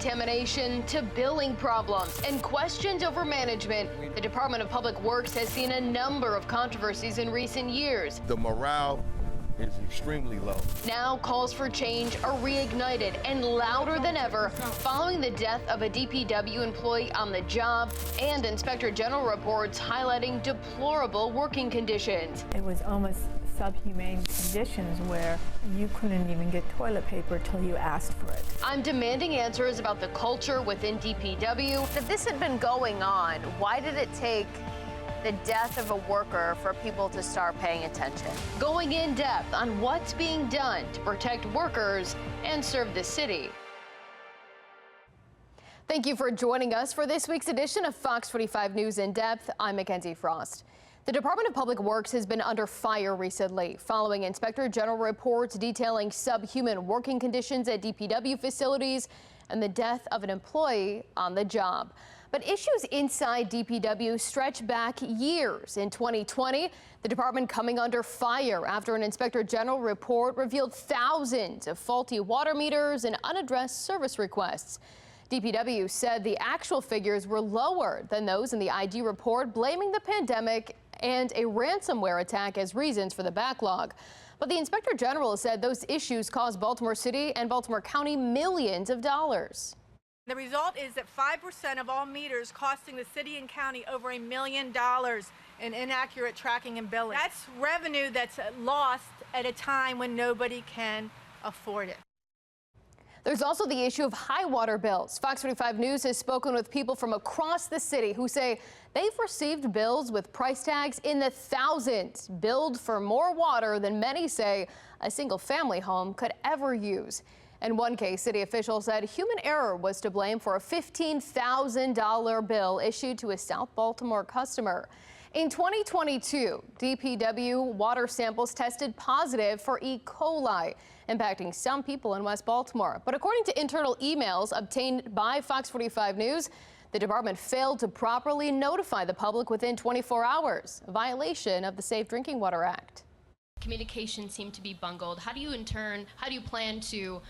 contamination to billing problems and questions over management, the Department of Public Works has seen a number of controversies in recent years. The morale is extremely low. Now calls for change are reignited and louder than ever following the death of a DPW employee on the job and Inspector General reports highlighting deplorable working conditions. It was almost subhumane conditions where you couldn't even get toilet paper till you asked for it. I'm demanding answers about the culture within DPW. If this had been going on, why did it take the death of a worker for people to start paying attention? Going in depth on what's being done to protect workers and serve the city. Thank you for joining us for this week's edition of Fox 45 News in Depth. I'm Mackenzie Frost. The Department of Public Works has been under fire recently following Inspector General reports detailing subhuman working conditions at DPW facilities and the death of an employee on the job. But issues inside DPW stretch back years. In 2020, the department coming under fire after an Inspector General report revealed thousands of faulty water meters and unaddressed service requests. DPW said the actual figures were lower than those in the ID report, blaming the pandemic and a ransomware attack as reasons for the backlog. But the Inspector General said those issues cost Baltimore City and Baltimore County millions of dollars. The result is that 5% of all meters costing the city and county over $1 million in inaccurate tracking and billing. That's revenue that's lost at a time when nobody can afford it. There's also the issue of high water bills. Fox 45 News has spoken with people from across the city who say they've received bills with price tags in the thousands, billed for more water than many say a single family home could ever use. In one case, city officials said human error was to blame for a $15,000 bill issued to a South Baltimore customer. In 2022, DPW water samples tested positive for E. coli, impacting some people in West Baltimore. But according to internal emails obtained by Fox 45 News, the department failed to properly notify the public within 24 hours, a violation of the Safe Drinking Water Act. Communication seemed to be bungled. How do you plan to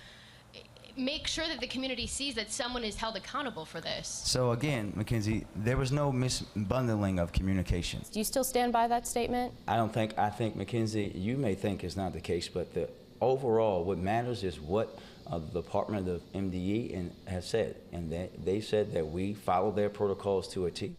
make sure that the community sees that someone is held accountable for this? So again, Mackenzie, there was no misbundling of communications. Do you still stand by that statement? I think, Mackenzie, you may think it's not the case, but the overall, what matters is what the Department of MDE has said, and they said that we follow their protocols to a T.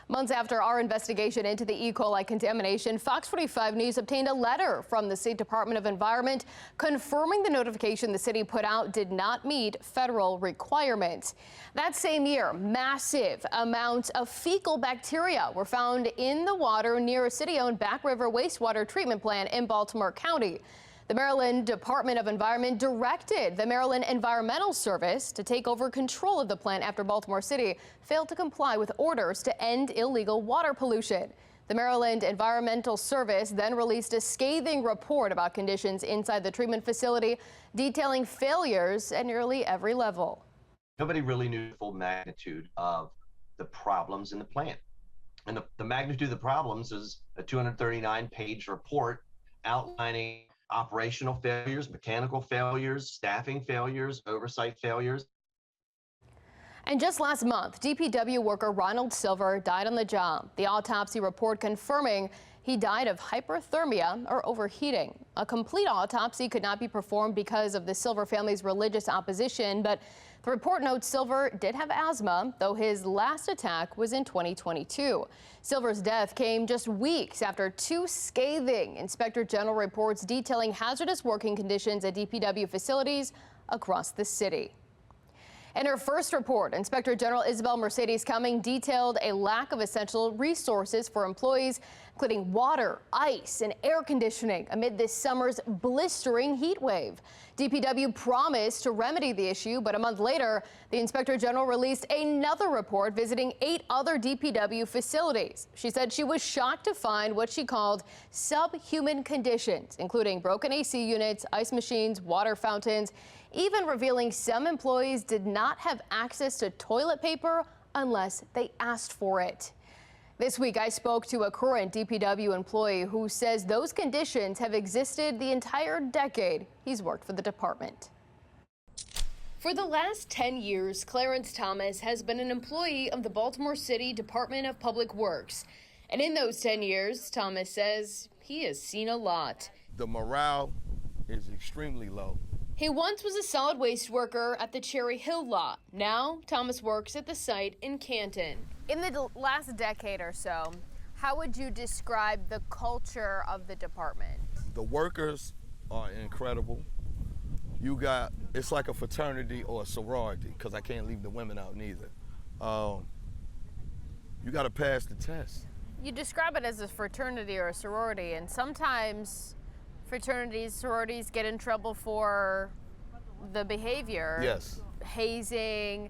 Months after our investigation into the E. coli contamination, Fox 45 News obtained a letter from the State Department of Environment confirming the notification the city put out did not meet federal requirements. That same year, massive amounts of fecal bacteria were found in the water near a city-owned Back River wastewater treatment plant in Baltimore County. The Maryland Department of Environment directed the Maryland Environmental Service to take over control of the plant after Baltimore City failed to comply with orders to end illegal water pollution. The Maryland Environmental Service then released a scathing report about conditions inside the treatment facility, detailing failures at nearly every level. Nobody really knew the full magnitude of the problems in the plant. And the magnitude of the problems is a 239-page report outlining operational failures, mechanical failures, staffing failures, oversight failures. And just last month, DPW worker Ronald Silver died on the job. The autopsy report confirming he died of hyperthermia or overheating. A complete autopsy could not be performed because of the Silver family's religious opposition, but the report notes Silver did have asthma, though his last attack was in 2022. Silver's death came just weeks after two scathing Inspector General reports detailing hazardous working conditions at DPW facilities across the city. In her first report, Inspector General Isabel Mercedes Cumming detailed a lack of essential resources for employees, including water, ice, and air conditioning amid this summer's blistering heat wave. DPW promised to remedy the issue, but a month later, the Inspector General released another report visiting 8 other DPW facilities. She said she was shocked to find what she called subhuman conditions, including broken AC units, ice machines, water fountains, even revealing some employees did not have access to toilet paper unless they asked for it. This week, I spoke to a current DPW employee who says those conditions have existed the entire decade he's worked for the department. For the last 10 years, Clarence Thomas has been an employee of the Baltimore City Department of Public Works. And in those 10 years, Thomas says he has seen a lot. The morale is extremely low. He once was a solid waste worker at the Cherry Hill lot. Now, Thomas works at the site in Canton. In the last decade or so, how would you describe the culture of the department? The workers are incredible. It's like a fraternity or a sorority, because I can't leave the women out neither. You got to pass the test. You describe it as a fraternity or a sorority, and sometimes fraternities, sororities get in trouble for the behavior. Yes. Hazing,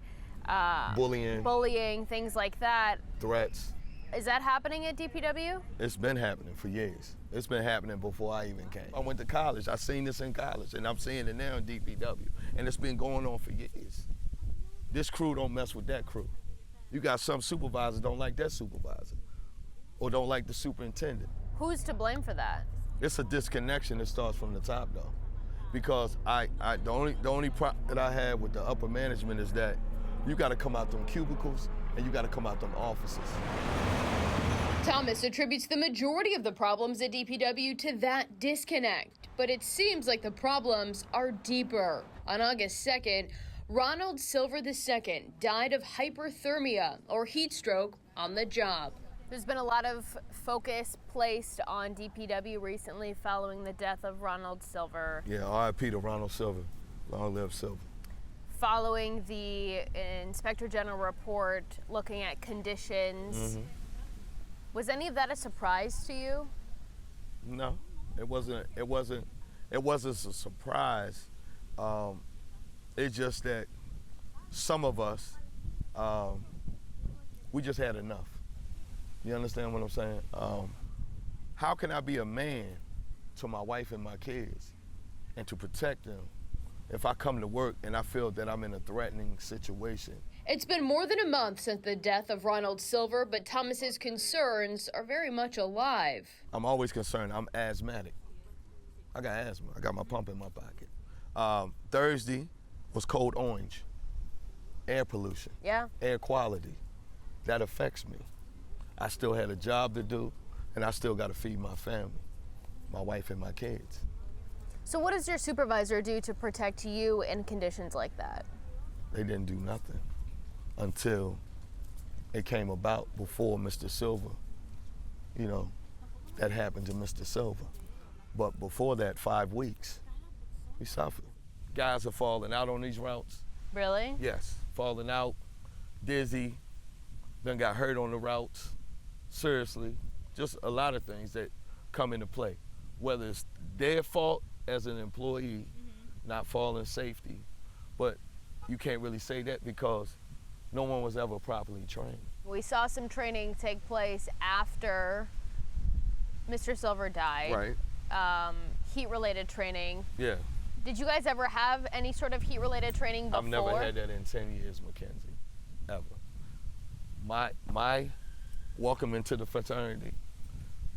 Bullying, things like that. threats. Is that happening at DPW? It's been happening for years. It's been happening before I even came. I went to college. I seen this in college, and I'm seeing it now in DPW. And it's been going on for years. This crew don't mess with that crew. You got some supervisors don't like that supervisor, or don't like the superintendent. Who's to blame for that? It's a disconnection that starts from the top, though, because the only problem that I have with the upper management is that you got to come out them cubicles and you got to come out them offices. Thomas attributes the majority of the problems at DPW to that disconnect, but it seems like the problems are deeper. On August 2nd, Ronald Silver II died of hyperthermia, or heat stroke, on the job. There's been a lot of focus placed on DPW recently following the death of Ronald Silver. Yeah, R.I.P. to Ronald Silver. Long live Silver. Following the Inspector General report looking at conditions, was any of that a surprise to you? No, it wasn't. It wasn't a surprise. It's just that some of us, we just had enough. You understand what I'm saying? How can I be a man to my wife and my kids and to protect them if I come to work and I feel that I'm in a threatening situation? It's been more than a month since the death of Ronald Silver, but Thomas's concerns are very much alive. I'm always concerned. I'm asthmatic. I got asthma. I got my pump in my pocket. Thursday was code orange. Air pollution. Yeah. Air quality. That affects me. I still had a job to do, and I still got to feed my family, my wife and my kids. So what does your supervisor do to protect you in conditions like that? They didn't do nothing until it came about before Mr. Silver. You know, that happened to Mr. Silver. But before that, 5 weeks, we suffered. Guys are falling out on these routes. Really? Yes, falling out, dizzy, then got hurt on the routes. Seriously, just a lot of things that come into play. Whether it's their fault as an employee, not following safety, but you can't really say that because no one was ever properly trained. We saw some training take place after Mr. Silver died. Right. Heat-related training. Yeah. Did you guys ever have any sort of heat-related training before? I've never had that in 10 years, Mackenzie, ever. My welcome into the fraternity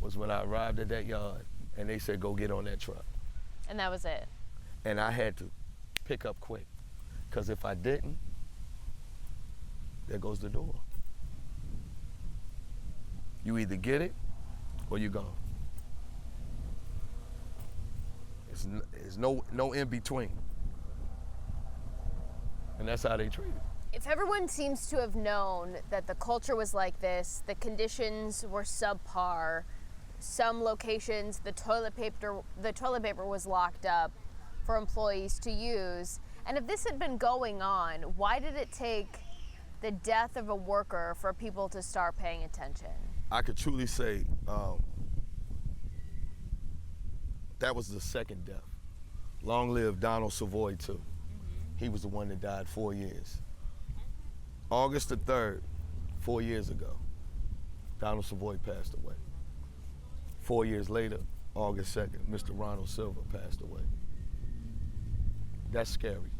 was when I arrived at that yard and they said, go get on that truck. And that was it? And I had to pick up quick, because if I didn't, there goes the door. You either get it or you're gone. There's no in between. And that's how they treat it. If everyone seems to have known that the culture was like this, the conditions were subpar, some locations the toilet paper was locked up for employees to use, and if this had been going on, why did it take the death of a worker for people to start paying attention? I could truly say that was the second death. Long live Donald Savoy, too. He was the one that died 4 years. August the 3rd, 4 years ago, Donald Savoy passed away. 4 years later, August 2nd, Mr. Ronald Silver passed away. That's scary.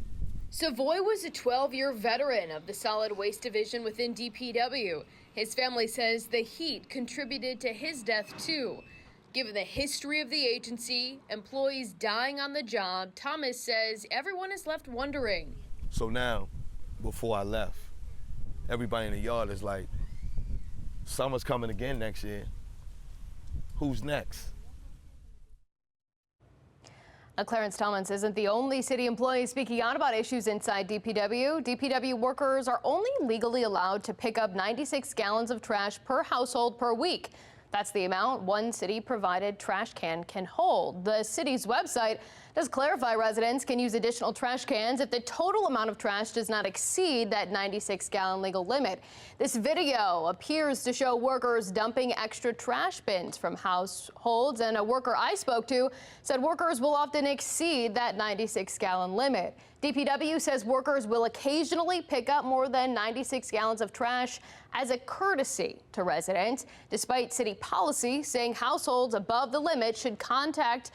Savoy was a 12-year veteran of the solid waste division within DPW. His family says the heat contributed to his death, too. Given the history of the agency, employees dying on the job, Thomas says everyone is left wondering. So now, before I left, everybody in the yard is like, summer's coming again next year. Who's next? Now, Clarence Thomas isn't the only city employee speaking out about issues inside DPW. DPW workers are only legally allowed to pick up 96 gallons of trash per household per week. That's the amount one city-provided trash can hold. The city's website does clarify residents can use additional trash cans if the total amount of trash does not exceed that 96-gallon legal limit. This video appears to show workers dumping extra trash bins from households, and a worker I spoke to said workers will often exceed that 96-gallon limit. DPW says workers will occasionally pick up more than 96 gallons of trash as a courtesy to residents, despite city policy saying households above the limit should contact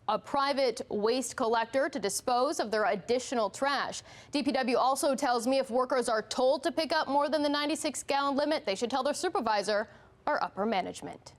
a private waste collector to dispose of their additional trash. DPW also tells me if workers are told to pick up more than the 96-gallon limit, they should tell their supervisor or upper management.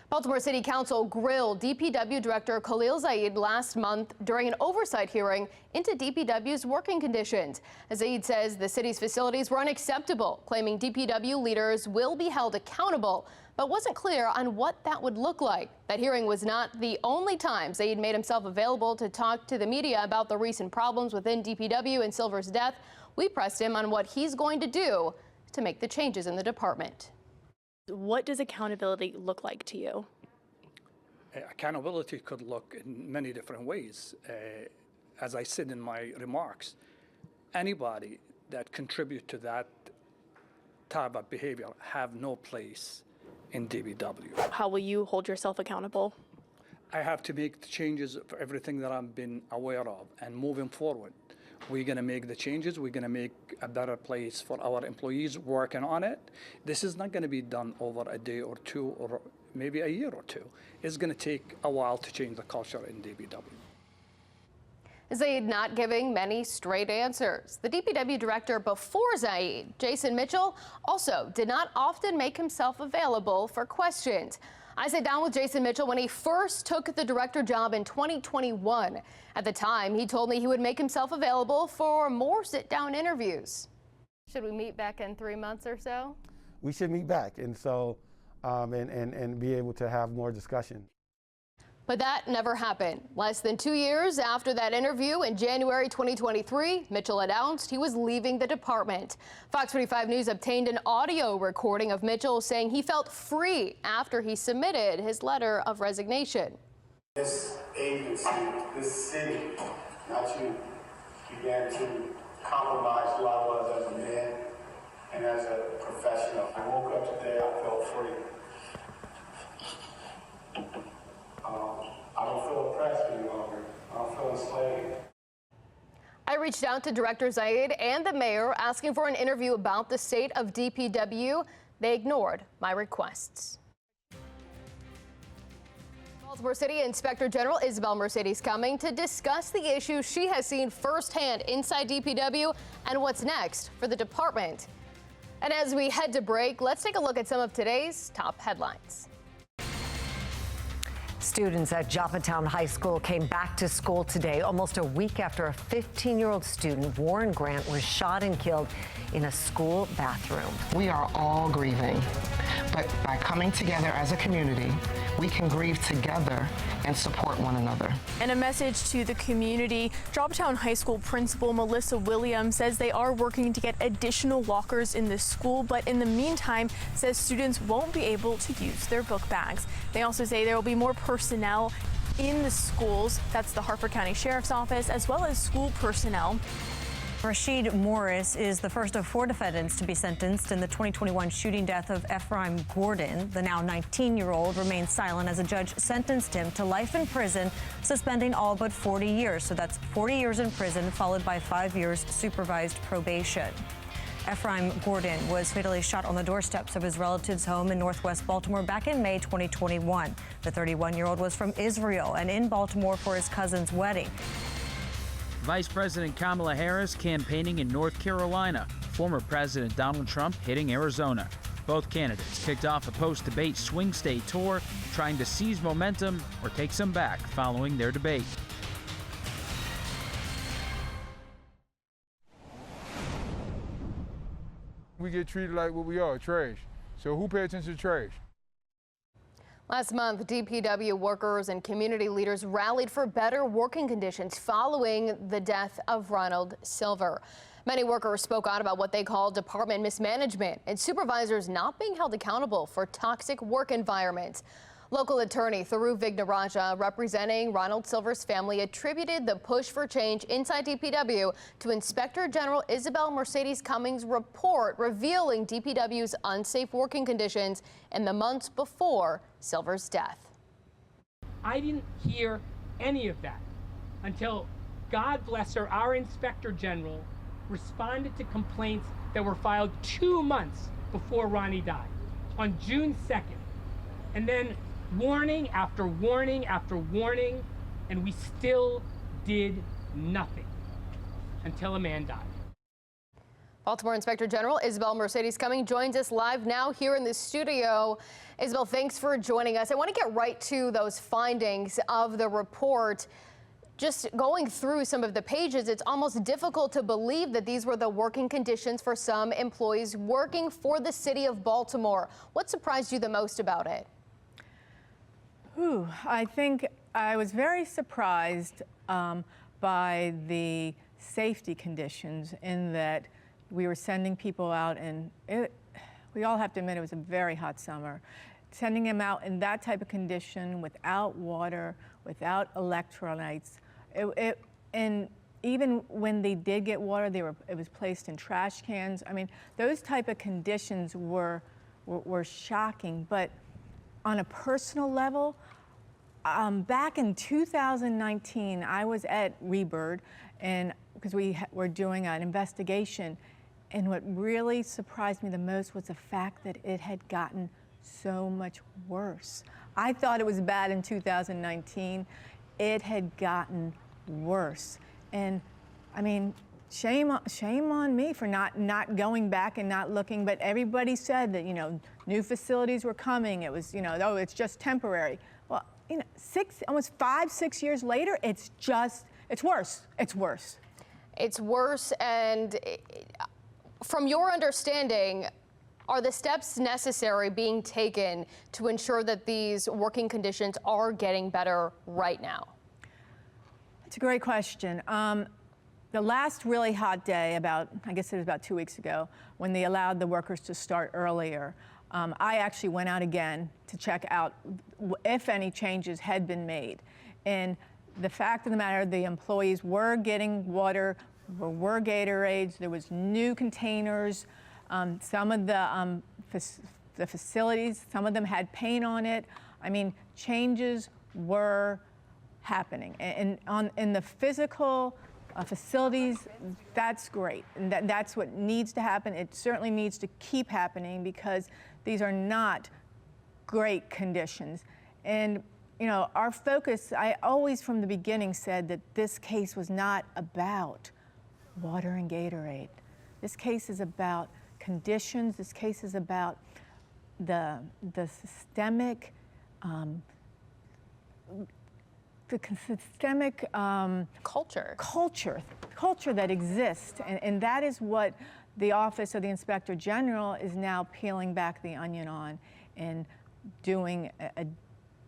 Baltimore City Council grilled DPW Director Khalil Zaid last month during an oversight hearing into DPW's working conditions. Zaid says the city's facilities were unacceptable, claiming DPW leaders will be held accountable, but wasn't clear on what that would look like. That hearing was not the only time Zaid made himself available to talk to the media about the recent problems within DPW and Silver's death. We pressed him on what he's going to do to make the changes in the department. What does accountability look like to you? Accountability could look in many different ways. As I said in my remarks, anybody that contribute to that type of behavior have no place in DPW. How will you hold yourself accountable? I have to make the changes for everything that I've been aware of, and moving forward, we're going to make the changes. We're going to make a better place for our employees working on it. This is not going to be done over a day or two or maybe a year or two. It's going to take a while to change the culture in DPW. Zaid not giving many straight answers. The DPW director before Zaid, Jason Mitchell, also did not often make himself available for questions. I sat down with Jason Mitchell when he first took the director job in 2021. At the time, he told me he would make himself available for more sit-down interviews. Should we meet back in 3 months or so? We should meet back, and so and be able to have more discussion. But that never happened. Less than 2 years after that interview in January 2023, Mitchell announced he was leaving the department. Fox 45 News obtained an audio recording of Mitchell saying he felt free after he submitted his letter of resignation. This agency, this city, not you, began to compromise who I was as a man and as a professional. I woke up today, I felt free. I don't feel oppressed any longer. I don't feel enslaved. I reached out to Director Zaid and the mayor asking for an interview about the state of DPW. They ignored my requests. Baltimore City Inspector General Isabel Mercedes coming to discuss the issues she has seen firsthand inside DPW and what's next for the department. And as we head to break, let's take a look at some of today's top headlines. Students at Joppatown High School came back to school today, almost a week after a 15-year-old student, Warren Grant, was shot and killed in a school bathroom. We are all grieving, but by coming together as a community, we can grieve together and support one another. And a message to the community. Joppatown High School Principal Melissa Williams says they are working to get additional lockers in the school, but in the meantime says students won't be able to use their book bags. They also say there will be more personnel in the schools. That's the Harford County Sheriff's Office, as well as school personnel. Rashid Morris is the first of 4 defendants to be sentenced in the 2021 shooting death of Ephraim Gordon. The now 19-year-old remains silent as a judge sentenced him to life in prison, suspending all but 40 years. So that's 40 years in prison, followed by 5 years supervised probation. Ephraim Gordon was fatally shot on the doorsteps of his relative's home in Northwest Baltimore back in May 2021. The 31-year-old was from Israel and in Baltimore for his cousin's wedding. Vice President Kamala Harris campaigning in North Carolina. Former President Donald Trump hitting Arizona. Both candidates kicked off a post-debate swing state tour, trying to seize momentum or take some back following their debate. we get treated like what we are, trash. So who pay attention to trash? Last month, DPW workers and community leaders rallied for better working conditions following the death of Ronald Silver. Many workers spoke out about what they call department mismanagement and supervisors not being held accountable for toxic work environments. Local attorney Thiru Vignaraja, representing Ronald Silver's family, attributed the push for change inside DPW to Inspector General Isabel Mercedes Cummings' report revealing DPW's unsafe working conditions in the months before Silver's death. I didn't hear any of that until, God bless her, our Inspector General responded to complaints that were filed 2 months before Ronnie died, on June 2nd. And then warning after warning after warning, and we still did nothing until a man died. Baltimore Inspector General Isabel Mercedes Cummings joins us live now here in the studio. Isabel, thanks for joining us. I want to get right to those findings of the report. Just going through some of the pages, it's almost difficult to believe that these were the working conditions for some employees working for the city of Baltimore. What surprised you the most about it? I think I was very surprised by the safety conditions, in that we were sending people out, and we all have to admit it was a very hot summer. Sending them out in that type of condition, without water, without electrolytes. And even when they did get water, it was placed in trash cans. I mean, those type of conditions were shocking. But on a personal level, back in 2019, I was at Rebird, and because we were doing an investigation, and what really surprised me the most was the fact that it had gotten so much worse. I thought it was bad in 2019. It had gotten worse. And I mean, shame on me for not going back and not looking, but everybody said that, new facilities were coming. It was, oh, it's just temporary. Well, almost 5-6 years later, it's worse. It's worse. It's worse. And from your understanding, are the steps necessary being taken to ensure that these working conditions are getting better right now? It's a great question. The last really hot day, I guess it was about 2 weeks ago, when they allowed the workers to start earlier, I actually went out again to check out if any changes had been made. And the fact of the matter, the employees were getting water, were Gatorades, there was new containers. Some of the facilities, some of them had paint on it. I mean, changes were happening. And in the physical facilities, that's great. And that's what needs to happen. It certainly needs to keep happening, because these are not great conditions. And, our focus, I always from the beginning said that this case was not about water and Gatorade. This case is about conditions. This case is about the systemic culture that exists, and that is what the Office of the Inspector General is now peeling back the onion on and doing a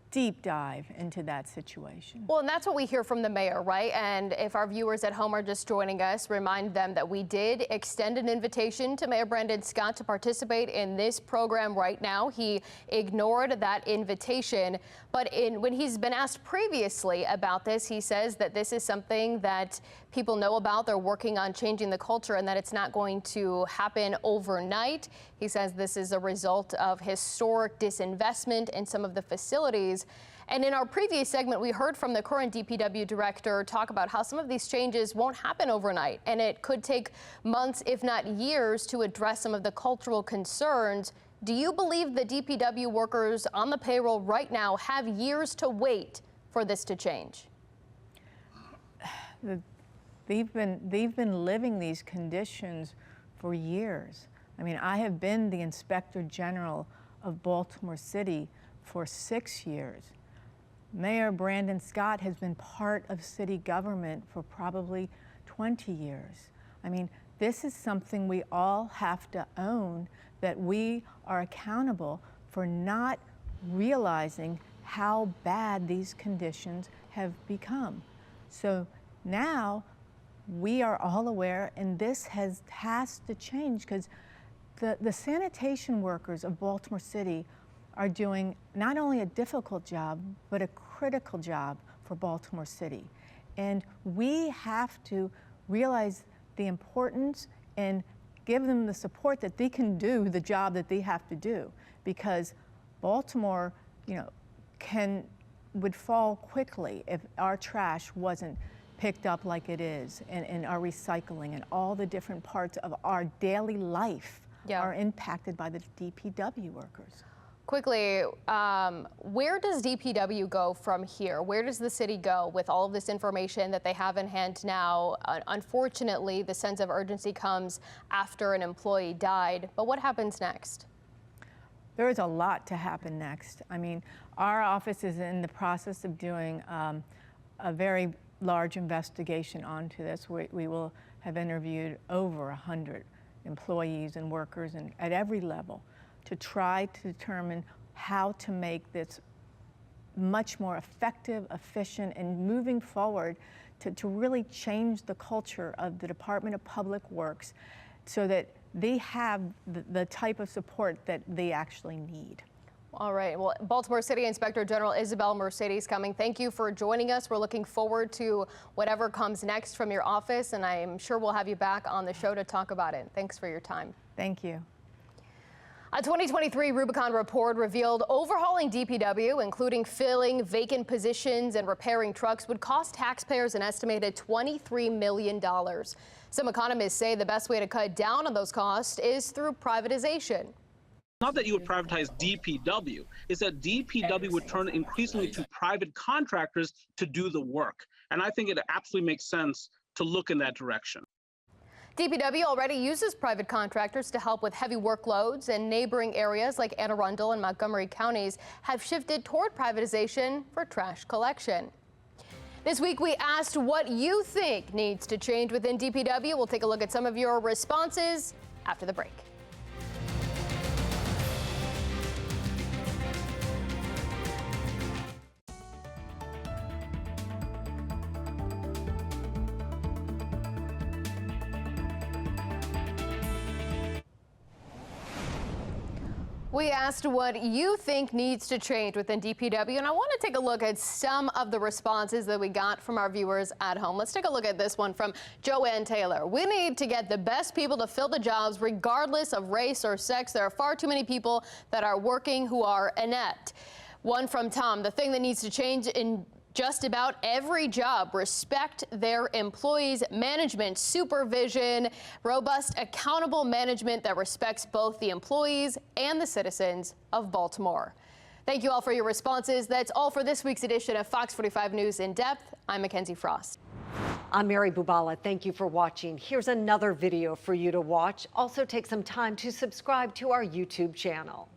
deep dive into that situation. Well, and that's what we hear from the mayor, right? And if our viewers at home are just joining us, remind them that we did extend an invitation to Mayor Brandon Scott to participate in this program right now. He ignored that invitation, but when he's been asked previously about this, he says that this is something that people know about. They're working on changing the culture, and that it's not going to happen overnight. He says this is a result of historic disinvestment in some of the facilities. And in our previous segment, we heard from the current DPW director talk about how some of these changes won't happen overnight, and it could take months, if not years, to address some of the cultural concerns. Do you believe the DPW workers on the payroll right now have years to wait for this to change? They've been living these conditions for years. I mean, I have been the Inspector General of Baltimore City for 6 years. Mayor Brandon Scott has been part of city government for probably 20 years. I mean, this is something we all have to own, that we are accountable for not realizing how bad these conditions have become. So now we are all aware, and this has to change, because the sanitation workers of Baltimore City are doing not only a difficult job, but a critical job for Baltimore City. And we have to realize the importance and give them the support that they can do the job that they have to do, because Baltimore, would fall quickly if our trash wasn't picked up like it is, and our recycling and all the different parts of our daily life are impacted by the DPW workers. Quickly, where does DPW go from here? Where does the city go with all of this information that they have in hand now? Unfortunately, the sense of urgency comes after an employee died, but what happens next? There is a lot to happen next. I mean, our office is in the process of doing a very large investigation onto this. We will have interviewed over 100 employees and workers and at every level to try to determine how to make this much more effective, efficient, and moving forward to really change the culture of the Department of Public Works so that they have the type of support that they actually need. All right. Well, Baltimore City Inspector General Isabel Mercedes coming. Thank you for joining us. We're looking forward to whatever comes next from your office, and I'm sure we'll have you back on the show to talk about it. Thanks for your time. Thank you. A 2023 Rubicon report revealed overhauling DPW, including filling vacant positions and repairing trucks, would cost taxpayers an estimated $23 million. Some economists say the best way to cut down on those costs is through privatization. Not that you would privatize DPW, it's that DPW would turn increasingly to private contractors to do the work. And I think it absolutely makes sense to look in that direction. DPW already uses private contractors to help with heavy workloads, and neighboring areas like Anne Arundel and Montgomery counties have shifted toward privatization for trash collection. This week, we asked what you think needs to change within DPW. We'll take a look at some of your responses after the break. We asked what you think needs to change within DPW, and I want to take a look at some of the responses that we got from our viewers at home. Let's take a look at this one from Joanne Taylor. We need to get the best people to fill the jobs regardless of race or sex. There are far too many people that are working who are inept. One from Tom, the thing that needs to change in just about every job: respect their employees, management, supervision, robust, accountable management that respects both the employees and the citizens of Baltimore. Thank you all for your responses. That's all for this week's edition of Fox 45 News In Depth. I'm Mackenzie Frost. I'm Mary Bubala. Thank you for watching. Here's another video for you to watch. Also take some time to subscribe to our YouTube channel.